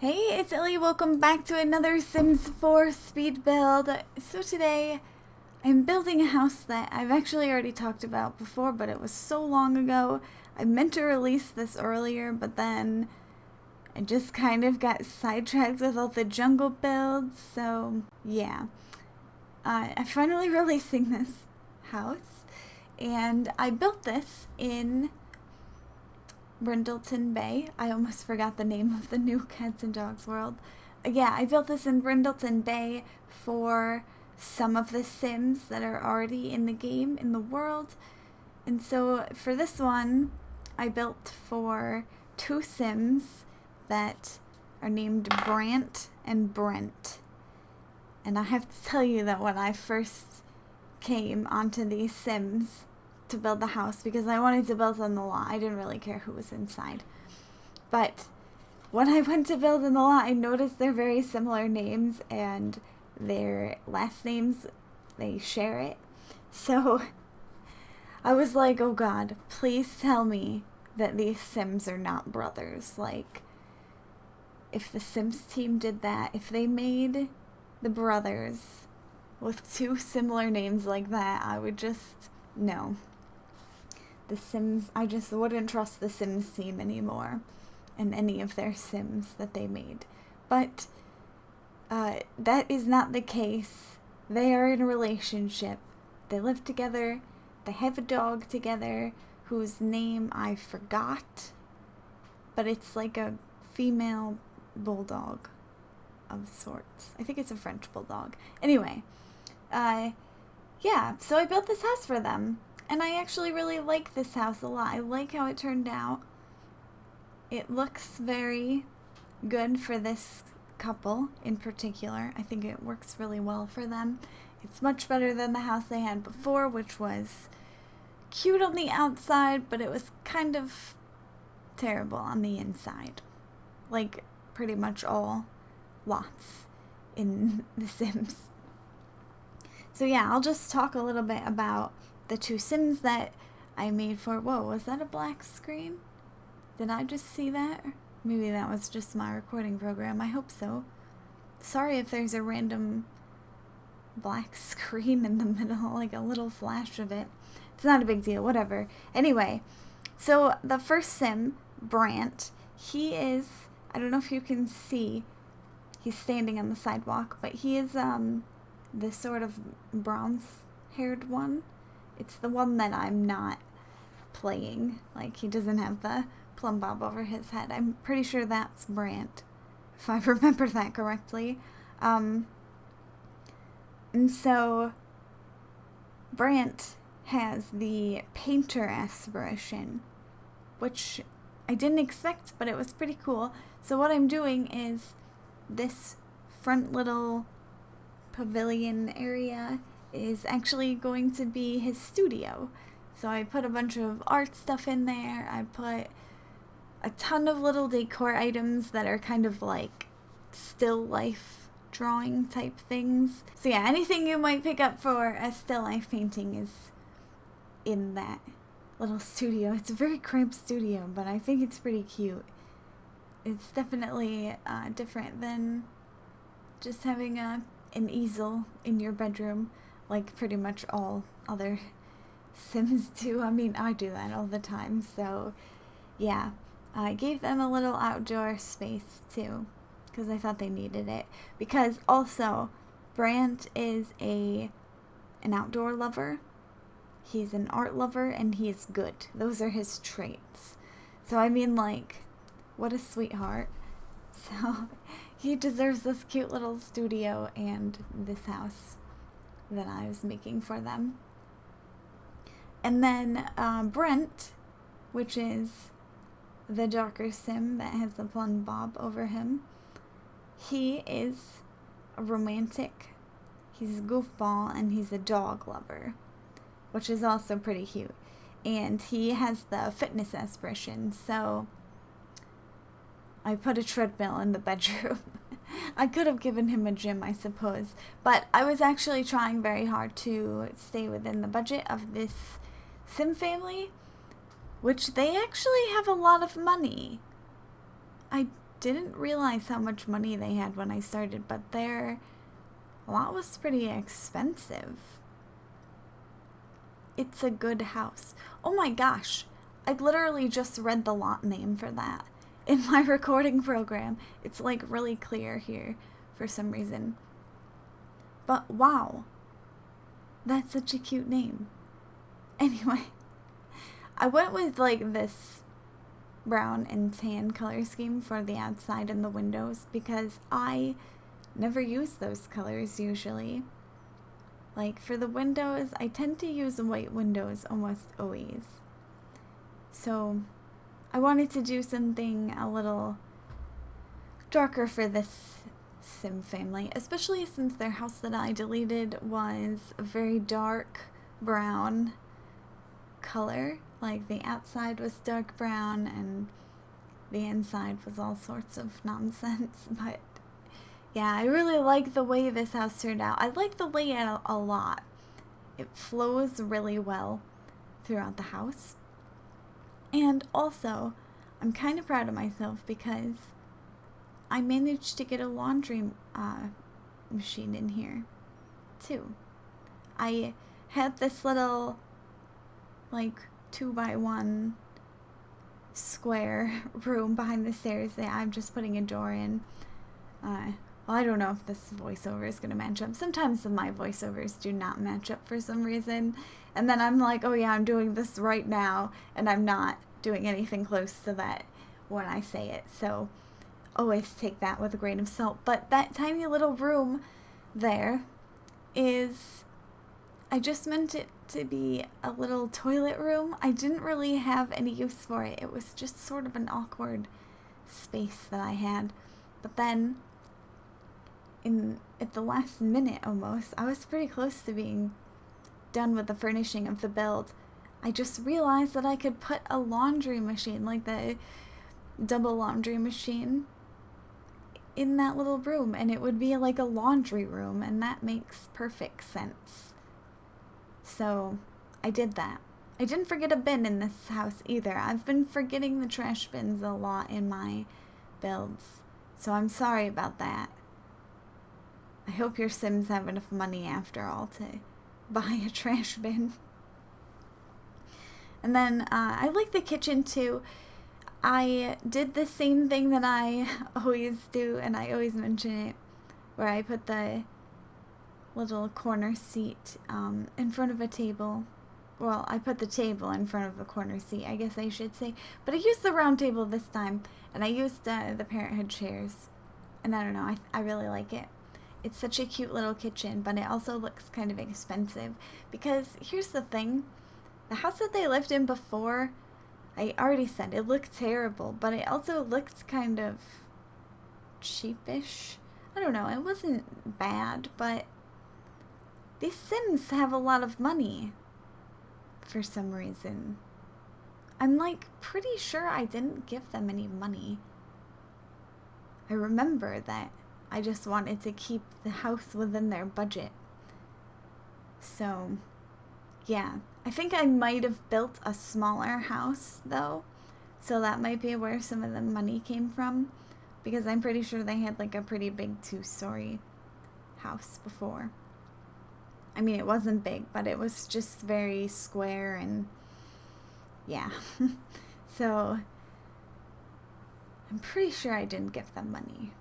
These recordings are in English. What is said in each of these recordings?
Hey, it's Ellie. Welcome back to another Sims 4 speed build. So today, I'm building a house that I've actually already talked about before, but it was so long ago. I meant to release this earlier, but then I just kind of got sidetracked with all the jungle builds, so yeah. I'm finally releasing this house, and I built this in Brindleton Bay. I almost forgot the name of the new Cats and Dogs world. Yeah, I built this in Brindleton Bay for some of the Sims that are already in the game, in the world. And so for this one, I built for two Sims that are named Brant and Brant. And I have to tell you that when I first came onto these Sims to build the house, because I wanted to build on the lot, I didn't really care who was inside. But when I went to build in the lot, I noticed they're very similar names and their last names, they share it. So I was like, oh God, please tell me that these Sims are not brothers. Like, if the Sims team did that, if they made the brothers with two similar names like that, I would just, no. The Sims, I just wouldn't trust the Sims team anymore and any of their Sims that they made. But that is not the case. They are in a relationship. They live together. They have a dog together whose name I forgot. But it's like a female bulldog of sorts. I think it's a French bulldog. Anyway, yeah, so I built this house for them. And I actually really like this house a lot. I like how it turned out. It looks very good for this couple in particular. I think it works really well for them. It's much better than the house they had before, which was cute on the outside, but it was kind of terrible on the inside. Like pretty much all lots in The Sims. So yeah, I'll just talk a little bit about the two Sims that I made for. Whoa, was that a black screen? Did I just see that? Maybe that was just my recording program. I hope so. Sorry if there's a random black screen in the middle, like a little flash of it. It's not a big deal, whatever. Anyway, so the first Sim, Brant, he is, I don't know if you can see, he's standing on the sidewalk, but he is this sort of bronze-haired one. It's the one that I'm not playing. Like, he doesn't have the plumb bob over his head. I'm pretty sure that's Brant, if I remember that correctly. And so Brant has the painter aspiration, which I didn't expect, but it was pretty cool. So what I'm doing is this front little pavilion area is actually going to be his studio. So I put a bunch of art stuff in there. I put a ton of little decor items that are kind of like still life drawing type things. So yeah, anything you might pick up for a still life painting is in that little studio. It's a very cramped studio, but I think it's pretty cute. It's definitely different than just having an easel in your bedroom, like pretty much all other Sims do. I mean, I do that all the time. So yeah, I gave them a little outdoor space too, because I thought they needed it. Because also, Brant is an outdoor lover. He's an art lover, and he's good. Those are his traits. So I mean, like, what a sweetheart. So he deserves this cute little studio and this house that I was making for them. And then Brent, which is the darker Sim that has the plumb bob over him, he is a romantic. He's a goofball, and he's a dog lover, which is also pretty cute. And he has the fitness aspiration, so I put a treadmill in the bedroom. I could have given him a gym, I suppose, but I was actually trying very hard to stay within the budget of this Sim family, which they actually have a lot of money. I didn't realize how much money they had when I started, but their lot was pretty expensive. It's a good house. Oh my gosh, I literally just read the lot name for that in my recording program. It's like really clear here for some reason. But wow, that's such a cute name. Anyway, I went with like this brown and tan color scheme for the outside and the windows because I never use those colors usually. Like for the windows, I tend to use white windows almost always. So I wanted to do something a little darker for this Sim family, especially since their house that I deleted was a very dark brown color. Like the outside was dark brown and the inside was all sorts of nonsense. But yeah, I really like the way this house turned out. I like the layout a lot. It flows really well throughout the house. And also, I'm kind of proud of myself because I managed to get a laundry machine in here too. I had this little like 2x1 square room behind the stairs that I'm just putting a door in. Well, I don't know if this voiceover is going to match up. Sometimes my voiceovers do not match up for some reason. And then I'm like, oh yeah, I'm doing this right now. And I'm not doing anything close to that when I say it. So always take that with a grain of salt. But that tiny little room there is, I just meant it to be a little toilet room. I didn't really have any use for it. It was just sort of an awkward space that I had. But then at the last minute almost, I was pretty close to being done with the furnishing of the build. I just realized that I could put a laundry machine, like the double laundry machine, in that little room, and it would be like a laundry room, and that makes perfect sense. So I did that. I didn't forget a bin in this house either. I've been forgetting the trash bins a lot in my builds, so I'm sorry about that. I hope your Sims have enough money after all to buy a trash bin. And then I like the kitchen too. I did the same thing that I always do, and I always mention it, where I put the little corner seat in front of a table. Well, I put the table in front of a corner seat, I guess I should say. But I used the round table this time, and I used the Parenthood chairs. And I don't know, I really like it. It's such a cute little kitchen, but it also looks kind of expensive. Because here's the thing, the house that they lived in before, I already said it looked terrible, but it also looked kind of cheapish. I don't know, it wasn't bad, but these Sims have a lot of money for some reason. I'm like pretty sure I didn't give them any money. I remember that I just wanted to keep the house within their budget. So yeah, I think I might have built a smaller house though, so that might be where some of the money came from, because I'm pretty sure they had like a pretty big 2-story house before. I mean, it wasn't big, but it was just very square and yeah. So I'm pretty sure I didn't give them money.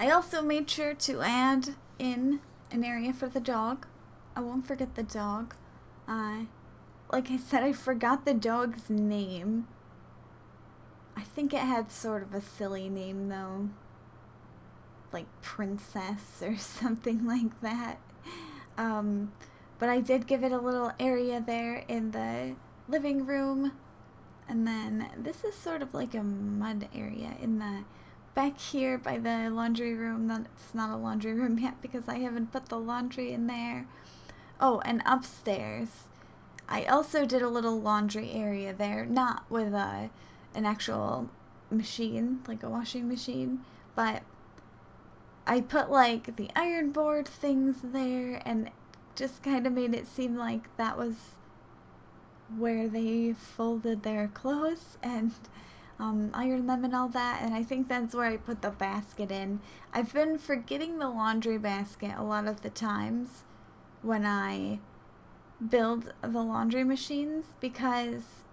I also made sure to add in an area for the dog. I won't forget the dog. Like I said, I forgot the dog's name. I think it had sort of a silly name though. Like Princess or something like that. But I did give it a little area there in the living room. And then this is sort of like a mud area in the back here by the laundry room. That's not a laundry room yet because I haven't put the laundry in there. Oh, and upstairs, I also did a little laundry area there, not with an actual machine, like a washing machine, but I put like the iron board things there and just kind of made it seem like that was where they folded their clothes, and iron them and all that, and I think that's where I put the basket in. I've been forgetting the laundry basket a lot of the times when I build the laundry machines, because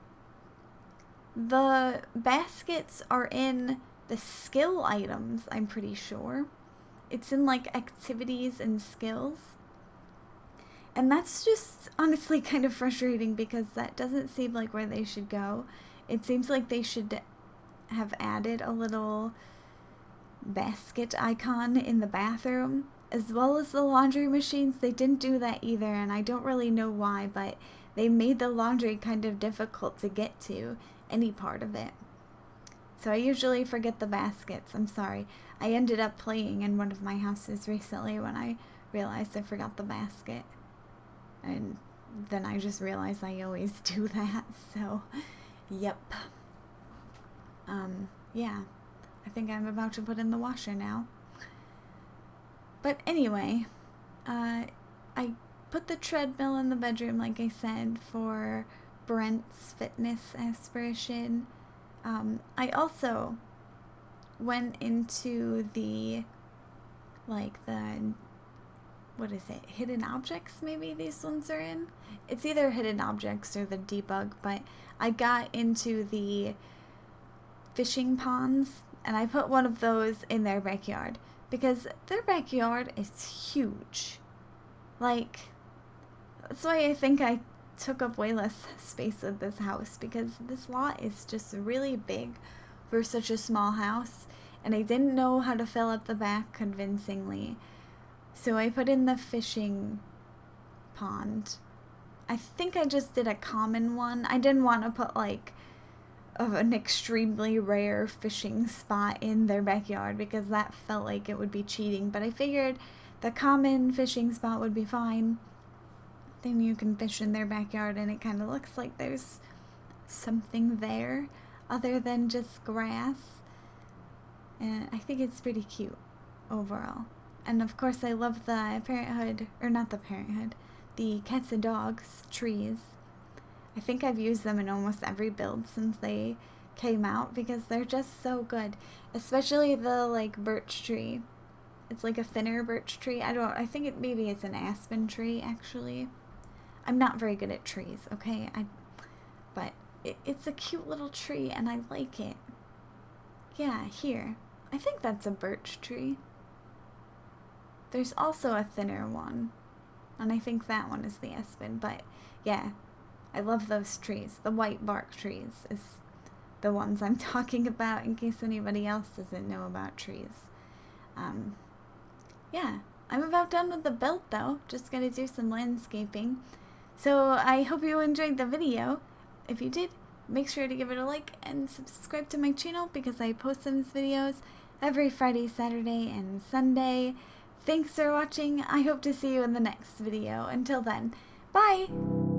the baskets are in the skill items, I'm pretty sure. It's in like activities and skills. And that's just honestly kind of frustrating because that doesn't seem like where they should go. It seems like they should have added a little basket icon in the bathroom, as well as the laundry machines. They didn't do that either, and I don't really know why, but they made the laundry kind of difficult to get to, any part of it. So I usually forget the baskets. I'm sorry. I ended up playing in one of my houses recently when I realized I forgot the basket. And then I just realized I always do that, so yep. Yeah, I think I'm about to put in the washer now. But anyway, I put the treadmill in the bedroom, like I said, for Brent's fitness aspiration. I also went into the, what is it, hidden objects maybe these ones are in? It's either hidden objects or the debug, but I got into the fishing ponds, and I put one of those in their backyard because their backyard is huge. Like, that's why I think I took up way less space with this house, because this lot is just really big for such a small house, and I didn't know how to fill up the back convincingly. So I put in the fishing pond. I think I just did a common one. I didn't want to put like an extremely rare fishing spot in their backyard because that felt like it would be cheating, but I figured the common fishing spot would be fine. Then you can fish in their backyard and it kind of looks like there's something there other than just grass, and I think it's pretty cute overall. And of course I love the the cats and dogs trees. I think I've used them in almost every build since they came out because they're just so good. Especially the like birch tree. It's like a thinner birch tree. I think maybe it's an aspen tree actually. I'm not very good at trees, okay? But it's a cute little tree and I like it. Yeah, here. I think that's a birch tree. There's also a thinner one, and I think that one is the aspen, but yeah, I love those trees. The white bark trees is the ones I'm talking about in case anybody else doesn't know about trees. Yeah, I'm about done with the build though, just gonna do some landscaping. So I hope you enjoyed the video. If you did, make sure to give it a like and subscribe to my channel because I post these videos every Friday, Saturday, and Sunday. Thanks for watching. I hope to see you in the next video. Until then, bye!